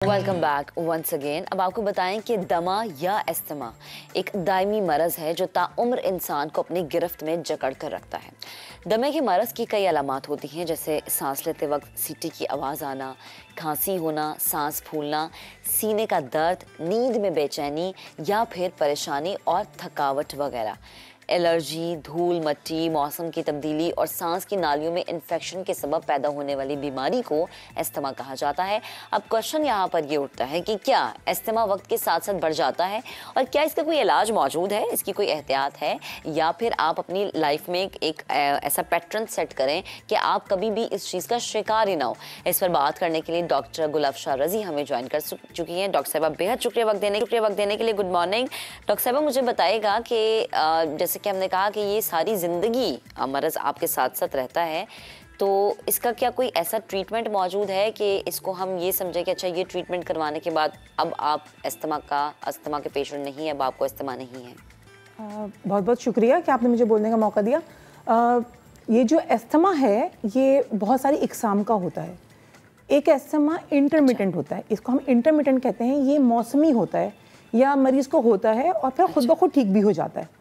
Welcome back once again. अब आपको बताएं कि दमा या अस्थमा एक दायमी मरज़ है जो ताउम्र इंसान को अपनी गिरफ्त में जकड़ कर रखता है। दमे के मरज़ की कई अलामात होती हैं, जैसे सांस लेते वक्त सीटी की आवाज़ आना, खांसी होना, सांस फूलना, सीने का दर्द, नींद में बेचैनी या फिर परेशानी और थकावट वगैरह। एलर्जी, धूल मट्टी, मौसम की तब्दीली और सांस की नालियों में इन्फेक्शन के सबब पैदा होने वाली बीमारी को अस्थमा कहा जाता है। अब क्वेश्चन यहाँ पर ये उठता है कि क्या अस्थमा वक्त के साथ साथ बढ़ जाता है और क्या इसका कोई इलाज मौजूद है, इसकी कोई एहतियात है, या फिर आप अपनी लाइफ में एक ऐसा पैटर्न सेट करें कि आप कभी भी इस चीज़ का शिकार ही ना हो। इस पर बात करने के लिए डॉक्टर गुलफशा रजी हमें ज्वाइन कर चुकी हैं। डॉक्टर साहबा बेहद शुक्रिया वक्त देने के लिए। गुड मॉर्निंग डॉक्टर साहबा, मुझे बताइएगा कि जैसे कि हमने कहा कि ये सारी जिंदगी मरज़ आपके साथ साथ रहता है, तो इसका क्या कोई ऐसा ट्रीटमेंट मौजूद है कि इसको हम ये समझें कि अच्छा ये ट्रीटमेंट करवाने के बाद अब आप अस्थमा के पेशेंट नहीं है, अब आपको अस्थमा नहीं है? बहुत बहुत शुक्रिया कि आपने मुझे बोलने का मौका दिया। ये जो अस्थमा है ये बहुत सारी इकसाम का होता है। एक अस्थमा इंटरमिटेंट होता है, इसको हम इंटरमिटेंट कहते हैं। ये मौसमी होता है या मरीज़ को होता है और फिर खुद ब खुद ठीक भी हो जाता है।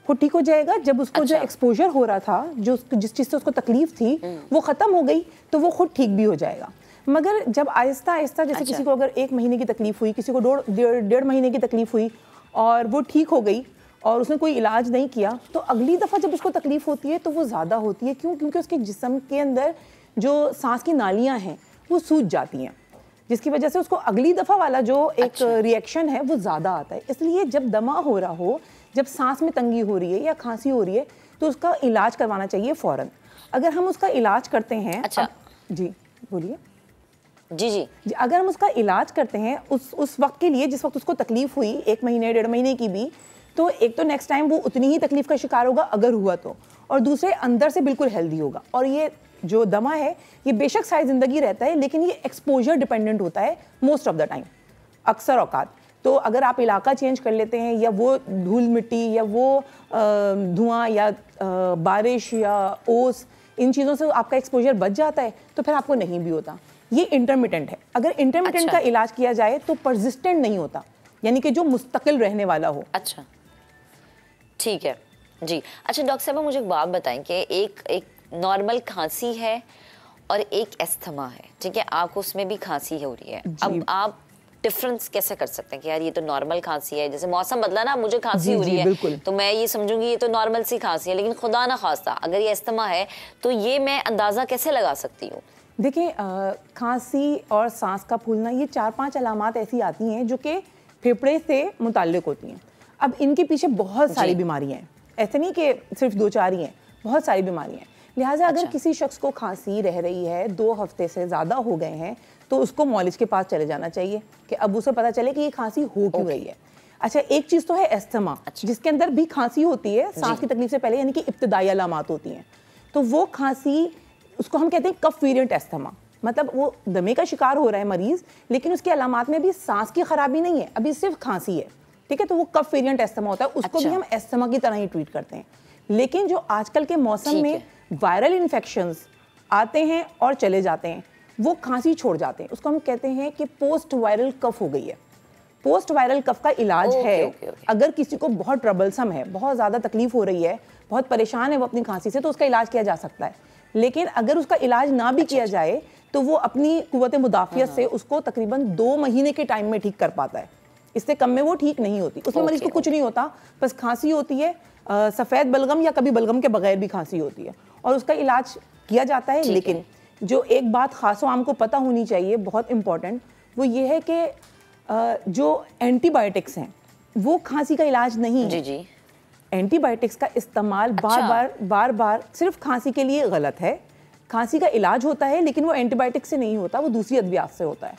वो ठीक हो जाएगा जब उसको जो एक्सपोजर हो रहा था, जो जिस चीज़ से उसको तकलीफ थी वो ख़त्म हो गई तो वो खुद ठीक भी हो जाएगा। मगर जब आहिस्ता आहिस्ता जैसे किसी को अगर 1 महीने की तकलीफ हुई, किसी को डेढ़ महीने की तकलीफ हुई और वो ठीक हो गई और उसने कोई इलाज नहीं किया, तो अगली दफ़ा जब उसको तकलीफ होती है तो वो ज़्यादा होती है। क्यों? क्योंकि उसके जिस्म के अंदर जो सांस की नालियाँ हैं वो सूज जाती हैं, जिसकी वजह से उसको अगली दफ़ा वाला जो एक रिएक्शन है वो ज़्यादा आता है। इसलिए जब दमा हो रहा हो, जब सांस में तंगी हो रही है या खांसी हो रही है, तो उसका इलाज करवाना चाहिए फ़ौरन। अगर हम उसका इलाज करते हैं जी बोलिए। जी, अगर हम उसका इलाज करते हैं उस वक्त के लिए जिस वक्त उसको तकलीफ हुई, 1 महीने डेढ़ महीने की भी, तो एक तो नेक्स्ट टाइम वो उतनी ही तकलीफ का शिकार होगा अगर हुआ तो, और दूसरे अंदर से बिल्कुल हेल्दी होगा। और ये जो दमा है ये बेशक सारी ज़िंदगी रहता है, लेकिन ये एक्सपोजर डिपेंडेंट होता है मोस्ट ऑफ द टाइम, अक्सर औकात। तो अगर आप इलाका चेंज कर लेते हैं या वो धूल मिट्टी या वो धुआं या बारिश या ओस, इन चीज़ों से आपका एक्सपोजर बच जाता है तो फिर आपको नहीं भी होता। ये इंटरमिटेंट है। अगर इंटरमिटेंट का इलाज किया जाए तो परसिस्टेंट नहीं होता, यानी कि जो मुस्तकिल रहने वाला हो। अच्छा, ठीक है जी। अच्छा डॉक्टर साहब, मुझे एक बात बताएं कि एक नॉर्मल खांसी है और एक अस्थमा है, ठीक है, आपको उसमें भी खांसी हो रही है। अब आप डिफरेंस कैसे कर सकते हैं कि यार ये तो नॉर्मल खांसी है, जैसे मौसम बदला ना, मुझे खांसी हो रही है तो मैं ये समझूंगी ये तो नॉर्मल सी खांसी है, लेकिन खुदा ना खास्ता अगर ये अस्थमा है तो ये मैं अंदाज़ा कैसे लगा सकती हूँ? देखिए, खांसी और सांस का फूलना, ये 4-5 अलामात ऐसी आती हैं जो कि फेफड़े से मुताल्लिक होती हैं। अब इनके पीछे बहुत सारी बीमारियाँ हैं, ऐसे नहीं कि सिर्फ 2-4 ही हैं, बहुत सारी बीमारियाँ हैं। लिहाजा अगर किसी शख्स को खांसी रह रही है, 2 हफ्ते से ज़्यादा हो गए हैं, तो उसको मौलिज के पास चले जाना चाहिए कि अब उसे पता चले कि ये खांसी हो क्यों रही है। अच्छा, एक चीज़ तो है अस्थमा, जिसके अंदर भी खांसी होती है सांस की तकलीफ से पहले, यानी कि इब्तिदाई अलामात होती हैं। तो वो खांसी, उसको हम कहते हैं कफ वेरिएंट अस्थमा, मतलब वो दमे का शिकार हो रहा है मरीज़, लेकिन उसके अलामात में भी सांस की खराबी नहीं है, अभी सिर्फ खांसी है, ठीक है, तो वो कफ वेरिएंट अस्थमा होता है। उसको भी हम अस्थमा की तरह ही ट्रीट करते हैं। लेकिन जो आजकल के मौसम में वायरल इन्फेक्शंस आते हैं और चले जाते हैं, वो खांसी छोड़ जाते हैं, उसको हम कहते हैं कि पोस्ट वायरल कफ हो गई है। पोस्ट वायरल कफ का इलाज है, अगर किसी को बहुत ट्रबलसम है, बहुत ज़्यादा तकलीफ हो रही है, बहुत परेशान है वो अपनी खांसी से, तो उसका इलाज किया जा सकता है। लेकिन अगर उसका इलाज ना भी किया जाए तो वो अपनी कुव्वत मुदाफ़ियत से उसको तकरीबन 2 महीने के टाइम में ठीक कर पाता है, इससे कम में वो ठीक नहीं होती। उसमें मरीज़ को कुछ नहीं होता, बस खांसी होती है, सफ़ेद बलगम या कभी बलगम के बगैर भी खांसी होती है और उसका इलाज किया जाता है। लेकिन जो एक बात ख़ास आम को पता होनी चाहिए, बहुत इम्पॉर्टेंट, वो ये है कि जो एंटीबायोटिक्स हैं वो खांसी का इलाज नहीं है। जी। एंटीबायोटिक्स का इस्तेमाल बार बार सिर्फ खांसी के लिए गलत है। खांसी का इलाज होता है लेकिन वो एंटीबायोटिक्स से नहीं होता, वो दूसरी अद्वियात से होता है।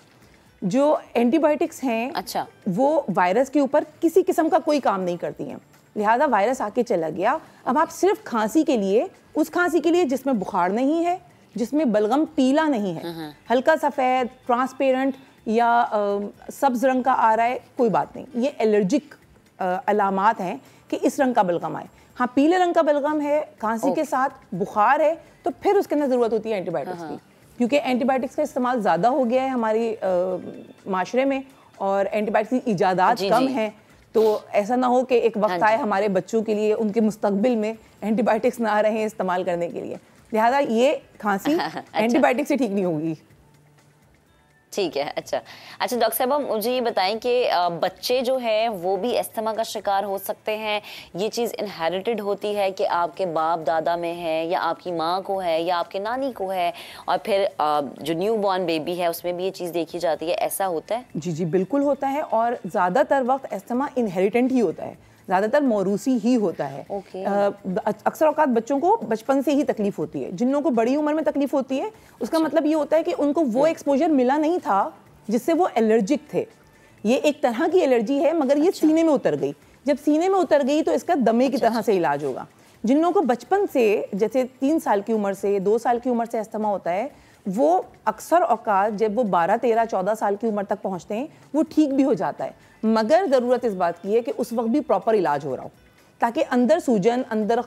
जो एंटीबायोटिक्स हैं वो वायरस के ऊपर किसी किस्म का कोई काम नहीं करती हैं। लिहाजा वायरस आके चला गया, अब आप सिर्फ खांसी के लिए, उस खांसी के लिए जिसमें बुखार नहीं है, जिसमें बलगम पीला नहीं है, हल्का सफ़ेद ट्रांसपेरेंट या सब्ज रंग का आ रहा है, कोई बात नहीं, ये एलर्जिक अलामात हैं कि इस रंग का बलगम आए। हाँ, पीले रंग का बलगम है, खांसी के साथ बुखार है, तो फिर उसके अंदर ज़रूरत होती है एंटीबायोटिक्स की। क्योंकि एंटीबायोटिक्स का इस्तेमाल ज़्यादा हो गया है हमारे माशरे में और एंटीबायोटिक्स की इजादात कम है, तो ऐसा ना हो कि एक वक्त आए हमारे बच्चों के लिए उनके मुस्तकबिल में एंटीबायोटिक्स ना रहे इस्तेमाल करने के लिए, लिहाजा ये खांसी एंटीबायोटिक से ठीक नहीं होगी। ठीक है। अच्छा डॉक्टर साहब, मुझे ये बताएं कि बच्चे जो हैं वो भी अस्थमा का शिकार हो सकते हैं? ये चीज़ इनहेरिटेड होती है कि आपके बाप दादा में है या आपकी माँ को है या आपके नानी को है, और फिर जो न्यू बॉर्न बेबी है उसमें भी ये चीज़ देखी जाती है, ऐसा होता है? जी जी बिल्कुल होता है, और ज़्यादातर वक्त अस्थमा इनहेरिटेंट ही होता है, ज़्यादातर मौरूसी ही होता है। अक्सर औकात बच्चों को बचपन से ही तकलीफ होती है। जिन लोगों को बड़ी उम्र में तकलीफ होती है उसका मतलब ये होता है कि उनको वो एक्सपोजर मिला नहीं था जिससे वो एलर्जिक थे। ये एक तरह की एलर्जी है, मगर ये सीने में उतर गई। जब सीने में उतर गई तो इसका दमे की तरह से इलाज होगा। जिन लोगों को बचपन से, जैसे 3 साल की उम्र से, 2 साल की उम्र से अस्थमा होता है, वो अक्सर औकात जब वो 12, 13, 14 साल की उम्र तक पहुंचते हैं वो ठीक भी हो जाता है, मगर ज़रूरत इस बात की है कि उस वक्त भी प्रॉपर इलाज हो रहा हो, ताकि अंदर सूजन, अंदर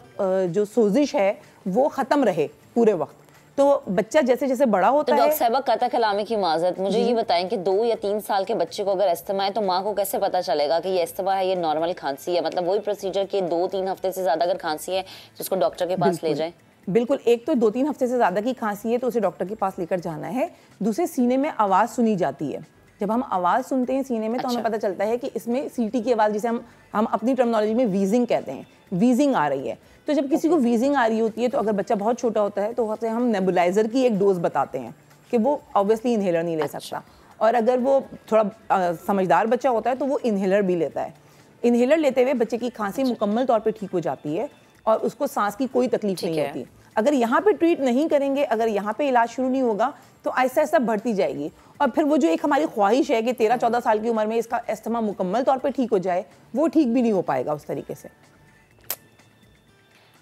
जो सोजिश है वो ख़त्म रहे पूरे वक्त। तो बच्चा जैसे जैसे बड़ा होता है। तो डॉक्टर साहब, कतई कलामी की माजरत, मुझे ये बताएं कि 2 या 3 साल के बच्चे को अगर अस्थमा है तो माँ को कैसे पता चलेगा कि ये अस्थमा है, ये नॉर्मल खांसी है? मतलब वही प्रोसीजर कि 2-3 हफ्ते से ज़्यादा अगर खांसी है तो उसको डॉक्टर के पास ले जाएं? बिल्कुल, एक तो 2-3 हफ्ते से ज़्यादा की खांसी है तो उसे डॉक्टर के पास लेकर जाना है। दूसरे, सीने में आवाज़ सुनी जाती है। जब हम आवाज़ सुनते हैं सीने में तो हमें पता चलता है कि इसमें सीटी की आवाज़, जिसे हम अपनी टर्मिनोलॉजी में वीजिंग कहते हैं, वीजिंग आ रही है। तो जब किसी को वीजिंग आ रही होती है तो अगर बच्चा बहुत छोटा होता है तो उसे हम नेबुलाइजर की एक डोज बताते हैं कि वो ऑब्वियसली इन्हेलर नहीं ले सकता, और अगर वो थोड़ा समझदार बच्चा होता है तो वो इन्हेलर भी लेता है। इन्हेलर लेते हुए बच्चे की खांसी मुकम्मल तौर पर ठीक हो जाती है और उसको सांस की कोई तकलीफ नहीं होती। अगर यहाँ पे ट्रीट नहीं करेंगे, अगर यहाँ पे इलाज शुरू नहीं होगा तो आहिस्ता आहिस्ता बढ़ती जाएगी, और फिर वो जो एक हमारी ख्वाहिश है कि 13-14 साल की उम्र में इसका अस्थमा मुकम्मल तौर पे ठीक हो जाए, वो ठीक भी नहीं हो पाएगा उस तरीके से।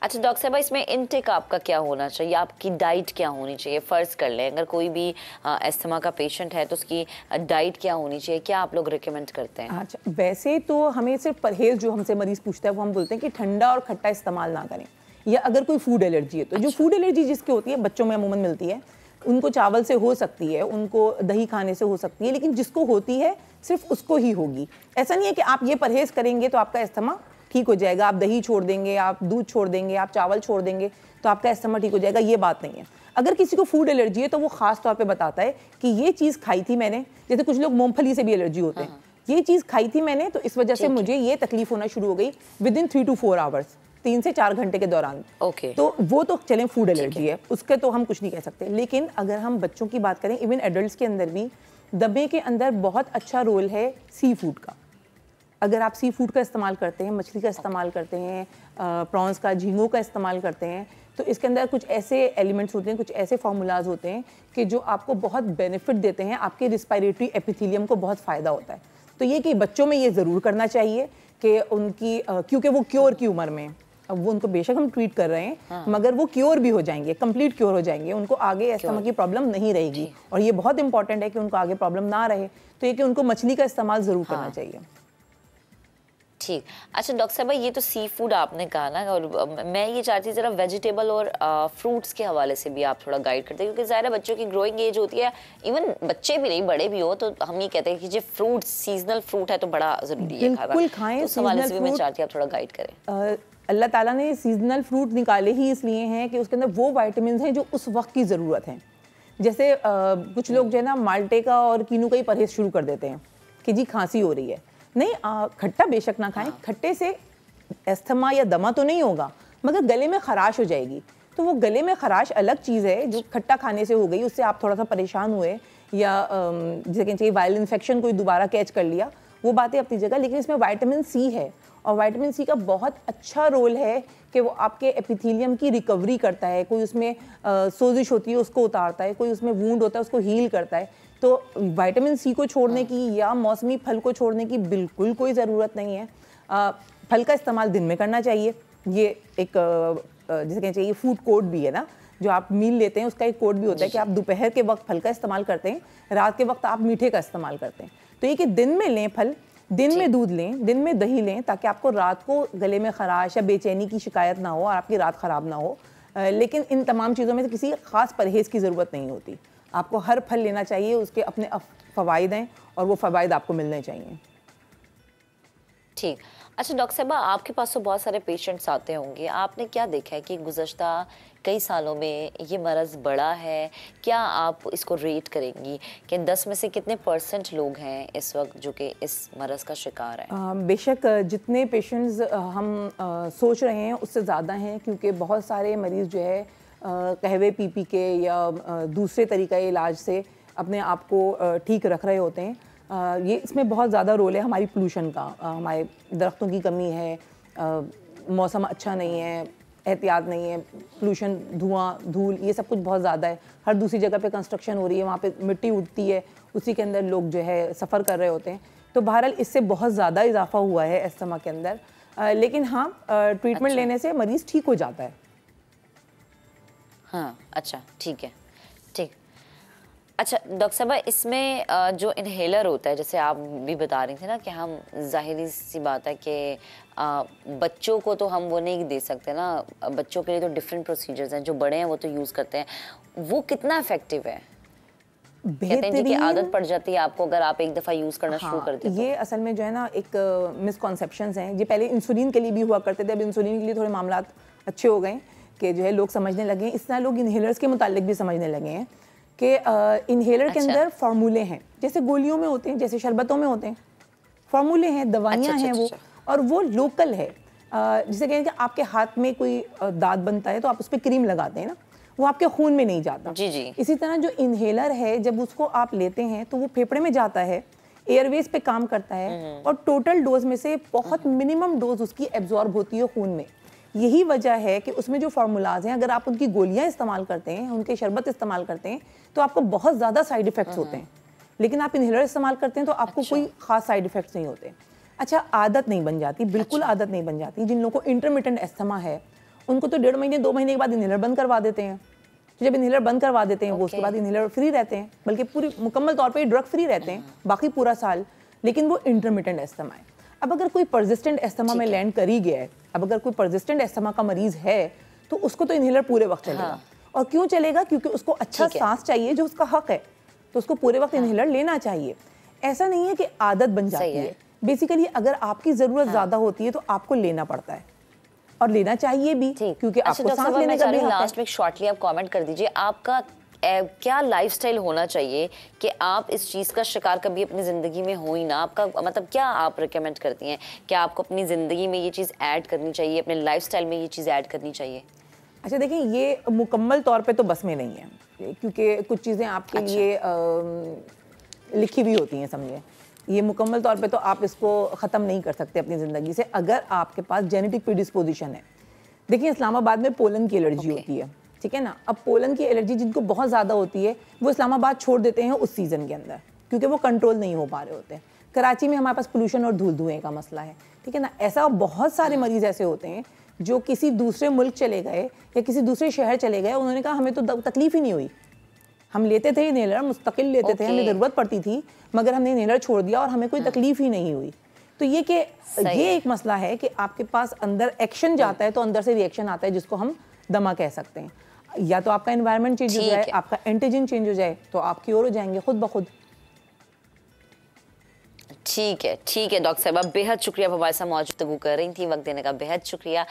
अच्छा डॉक्टर साहब, इसमें इनटेक आपका क्या होना चाहिए, आपकी डाइट क्या होनी चाहिए? फ़र्ज़ कर लें अगर कोई भी अस्थमा का पेशेंट है तो उसकी डाइट क्या होनी चाहिए, क्या आप लोग रिकमेंड करते हैं? अच्छा, वैसे तो हमें सिर्फ परहेज़, जो हमसे मरीज़ पूछता है वो हम बोलते हैं कि ठंडा और खट्टा इस्तेमाल ना करें, या अगर कोई फूड एलर्जी है तो जो फूड एलर्जी जिसकी होती है बच्चों में अमूमन मिलती है, उनको चावल से हो सकती है, उनको दही खाने से हो सकती है, लेकिन जिसको होती है सिर्फ उसको ही होगी। ऐसा नहीं है कि आप ये परहेज़ करेंगे तो आपका अस्थमा ठीक हो जाएगा, आप दही छोड़ देंगे, आप दूध छोड़ देंगे, आप चावल छोड़ देंगे तो आपका अस्थमा ठीक हो जाएगा, ये बात नहीं है। अगर किसी को फूड एलर्जी है तो वो ख़ास तौर पे बताता है कि ये चीज़ खाई थी मैंने, जैसे कुछ लोग मूंगफली से भी एलर्जी होते हैं, ये चीज़ खाई थी मैंने तो इस वजह से मुझे ये तकलीफ होना शुरू हो गई विदिन 3 to 4 आवर्स, 3 से 4 घंटे के दौरान। तो वो तो चलें फूड एलर्जी है, उसके तो हम कुछ नहीं कह सकते। लेकिन अगर हम बच्चों की बात करें, इवन एडल्ट्स के अंदर भी दमे के अंदर बहुत अच्छा रोल है सी फूड का। अगर आप सी फूड का इस्तेमाल करते हैं, मछली का इस्तेमाल करते हैं, प्रॉन्स का, झींगों का इस्तेमाल करते हैं, तो इसके अंदर कुछ ऐसे एलिमेंट्स होते हैं, कुछ ऐसे फार्मूलाज होते हैं कि जो आपको बहुत बेनिफिट देते हैं, आपके रिस्पायरेटरी एपिथेलियम को बहुत फ़ायदा होता है। तो ये कि बच्चों में ये ज़रूर करना चाहिए कि उनकी क्योंकि वो क्योर की उम्र में, अब वो उनको बेशक हम ट्रीट कर रहे हैं मगर वो क्योर भी हो जाएंगे, कंप्लीट क्योर हो जाएंगे, उनको आगे अस्थमा की प्रॉब्लम नहीं रहेगी। और ये बहुत इंपॉर्टेंट है कि उनको आगे प्रॉब्लम ना रहे, तो ये कि उनको मछली का इस्तेमाल ज़रूर करना चाहिए। ठीक। अच्छा डॉक्टर साहब, ये तो सी फूड आपने कहा ना, और मैं ये चाहती हूँ ज़रा वेजिटेबल और फ्रूट्स के हवाले से भी आप थोड़ा गाइड करते हैं, क्योंकि ज़ाहिर है बच्चों की ग्रोइंग एज होती है, इवन बच्चे भी नहीं बड़े भी हो तो हम ये कहते हैं कि जो फ्रूट्स, सीजनल फ्रूट है तो बड़ा ज़रूरी है खाना। बिल्कुल खाएं, तो उस हवाले से भी मैं चाहती हूँ आप थोड़ा गाइड करें। अल्लाह ताला ने सीजनल फ्रूट निकाले ही इसलिए हैं कि उसके अंदर वो वाइटामिन हैं जो उस वक्त की ज़रूरत हैं। जैसे कुछ लोग जो है ना माल्टे का और कीनू का ही परहेज़ शुरू कर देते हैं कि जी खांसी हो रही है। नहीं, खट्टा बेशक ना खाएं, खट्टे से अस्थमा या दमा तो नहीं होगा मगर गले में खराश हो जाएगी। तो वो गले में खराश अलग चीज़ है जो खट्टा खाने से हो गई, उससे आप थोड़ा सा परेशान हुए या जैसे कहें चाहिए वायरल इन्फेक्शन कोई दोबारा कैच कर लिया, वो बातें अपनी जगह। लेकिन इसमें विटामिन सी है और विटामिन सी का बहुत अच्छा रोल है कि वो आपके एपिथेलियम की रिकवरी करता है। कोई उसमें सोजिश होती है उसको उतारता है, कोई उसमें वूंड होता है उसको हील करता है। तो विटामिन सी को छोड़ने की या मौसमी फल को छोड़ने की बिल्कुल कोई ज़रूरत नहीं है। फल का इस्तेमाल दिन में करना चाहिए। ये एक जैसे कहना चाहिए फूड कोड भी है ना, जो आप मील लेते हैं उसका एक कोड भी होता है कि आप दोपहर के वक्त फल का इस्तेमाल करते हैं, रात के वक्त आप मीठे का इस्तेमाल करते हैं। तो ये कि दिन में लें फल, दिन में दूध लें, दिन में दही लें, ताकि आपको रात को गले में खराश या बेचैनी की शिकायत ना हो और आपकी रात ख़राब ना हो। लेकिन इन तमाम चीज़ों में से किसी ख़ास परहेज़ की ज़रूरत नहीं होती। आपको हर फल लेना चाहिए, उसके अपने फ़वाइद हैं और वो फ़वाइद आपको मिलने चाहिए। ठीक। अच्छा डॉक्टर साहबा, आपके पास तो बहुत सारे पेशेंट्स आते होंगे, आपने क्या देखा है कि गुज़श्ता कई सालों में ये मरज़ बढ़ा है? क्या आप इसको रेट करेंगी कि 10 में से कितने % लोग हैं इस वक्त जो कि इस मरज़ का शिकार हैं? बेशक जितने पेशेंट्स हम सोच रहे हैं उससे ज़्यादा हैं, क्योंकि बहुत सारे मरीज़ जो है कहवे पी के या दूसरे तरीक़ा इलाज से अपने आप को ठीक रख रहे होते हैं। ये इसमें बहुत ज़्यादा रोल है हमारी पोल्यूशन का। हमारे दरख्तों की कमी है, मौसम अच्छा नहीं है, एहतियात नहीं है, पोल्यूशन, धुआं, धूल, ये सब कुछ बहुत ज़्यादा है। हर दूसरी जगह पे कंस्ट्रक्शन हो रही है, वहाँ पे मिट्टी उड़ती है, उसी के अंदर लोग जो है सफ़र कर रहे होते हैं। तो बहरहाल इससे बहुत ज़्यादा इजाफा हुआ है अस्थमा के अंदर। लेकिन हाँ, ट्रीटमेंट लेने से मरीज़ ठीक हो जाता है। हाँ, अच्छा, ठीक है, ठीक। अच्छा डॉक्टर साहबा, इसमें जो इन्हेलर होता है, जैसे आप भी बता रही थी ना कि हम ज़ाहिरी सी बात है कि बच्चों को तो हम वो नहीं दे सकते ना, बच्चों के लिए तो डिफरेंट प्रोसीजर्स हैं, जो बड़े हैं वो तो यूज़ करते हैं। वो कितना इफेक्टिव है? कहते हैं जी कि आदत पड़ जाती है आपको अगर आप एक दफ़ा यूज़ करना शुरू कर दें तो। ये असल में जो है ना एक मिसकॉन्सेप्शंस हैं। ये पहले इंसुलिन के लिए भी हुआ करते थे, अब इंसुलिन के लिए थोड़े मामलात अच्छे हो गए कि जो है लोग समझने लगे हैं। इस तरह लोग इन्हेलर्स के मुतालिक भी समझने लगे हैं कि इन्हेलर के अंदर फार्मूले हैं, जैसे गोलियों में होते हैं, जैसे शरबतों में होते हैं, फार्मूले हैं, दवाइयाँ हैं वो, और वो लोकल है। जैसे कहें कि आपके हाथ में कोई दांत बनता है तो आप उस पर क्रीम लगाते हैं ना, वो आपके खून में नहीं जाता। जी जी। इसी तरह जो इन्हेलर है, जब उसको आप लेते हैं तो वो फेफड़े में जाता है, एयरवेज पे काम करता है, और टोटल डोज में से बहुत मिनिमम डोज उसकी एब्जॉर्ब होती है खून में। यही वजह है कि उसमें जो फार्मूलाज हैं, अगर आप उनकी गोलियां इस्तेमाल करते हैं, उनके शरबत इस्तेमाल करते हैं, तो आपको बहुत ज़्यादा साइड इफ़ेक्ट्स होते हैं। लेकिन आप इन्हेलर इस्तेमाल करते हैं तो आपको कोई ख़ास साइड इफ़ेक्ट्स नहीं होते। अच्छा, आदत नहीं बन जाती, बिल्कुल आदत नहीं बन जाती। जिन लोगों को इंटरमिटेंट अस्थमा है, उनको तो 1.5 महीने 2 महीने के बाद इन्हेलर बंद करवा देते हैं। तो जब इन्हेलर बंद करवा देते हैं वो उसके बाद इन्हेलर फ्री रहते हैं, बल्कि पूरी मुकम्मल तौर पे ड्रग फ्री रहते हैं बाकी पूरा साल। लेकिन वो इंटरमिटेंट अस्थमा है। अब अगर कोई परसिस्टेंट अस्थमा में लैंड कर ही गया है, अब अगर कोई परसिस्टेंट अस्थमा का मरीज है, तो उसको तो इन्हेलर पूरे वक्त चलेगा। और क्यों चलेगा? क्योंकि उसको अच्छा सांस चाहिए, जो उसका हक है, तो उसको पूरे वक्त इन्हेलर लेना चाहिए। ऐसा नहीं है कि आदत बन जाती है। बेसिकली अगर आपकी ज़रूरत ज़्यादा होती है तो आपको लेना पड़ता है, और लेना चाहिए भी, क्योंकि आपको सांस लेने का भी हक है। लास्ट में शॉर्टली आप कमेंट कर दीजिए, आपका क्या लाइफस्टाइल होना चाहिए कि आप इस चीज़ का शिकार कभी अपनी ज़िंदगी में हो ही ना? आपका मतलब क्या आप रिकमेंड करती हैं कि आपको अपनी ज़िंदगी में ये चीज़ ऐड करनी चाहिए, अपने लाइफस्टाइल में ये चीज़ ऐड करनी चाहिए? अच्छा देखिए, ये मुकम्मल तौर पे तो बस में नहीं है, क्योंकि कुछ चीज़ें आपके लिए लिखी हुई होती हैं, समझे। ये मुकम्मल तौर पे तो आप इसको ख़त्म नहीं कर सकते अपनी ज़िंदगी से, अगर आपके पास जेनेटिक प्रीडिस्पोजिशन है। देखिए, इस्लामाबाद में पोलन की एलर्जी होती है, ठीक है ना। अब पोलन की एलर्जी जिनको बहुत ज़्यादा होती है, वो इस्लामाबाद छोड़ देते हैं उस सीज़न के अंदर, क्योंकि वो कंट्रोल नहीं हो पा रहे होते हैं। कराची में हमारे पास पोल्यूशन और धूल धुएँ का मसला है, ठीक है ना। ऐसा बहुत सारे मरीज़ ऐसे होते हैं जो किसी दूसरे मुल्क चले गए या किसी दूसरे शहर चले गए, उन्होंने कहा हमें तो तकलीफ ही नहीं हुई, हम लेते थे इन्हेलर, मुस्तकिल लेते थे, हमें ज़रूरत पड़ती थी, मगर हमने इन्हेलर छोड़ दिया और हमें कोई तकलीफ ही नहीं हुई। तो ये एक मसला है कि आपके पास अंदर एक्शन जाता है तो अंदर से रिएक्शन आता है, जिसको हम दमा कह सकते हैं। या तो आपका एनवायरनमेंट चेंज हो जाए, आपका एंटीजन चेंज हो जाए, तो आप क्योर हो जाएंगे खुद ब खुद। ठीक है डॉक्टर साहब, बेहद शुक्रिया, आप हमारे साथ मौजूद कर रही थी, वक्त देने का बेहद शुक्रिया।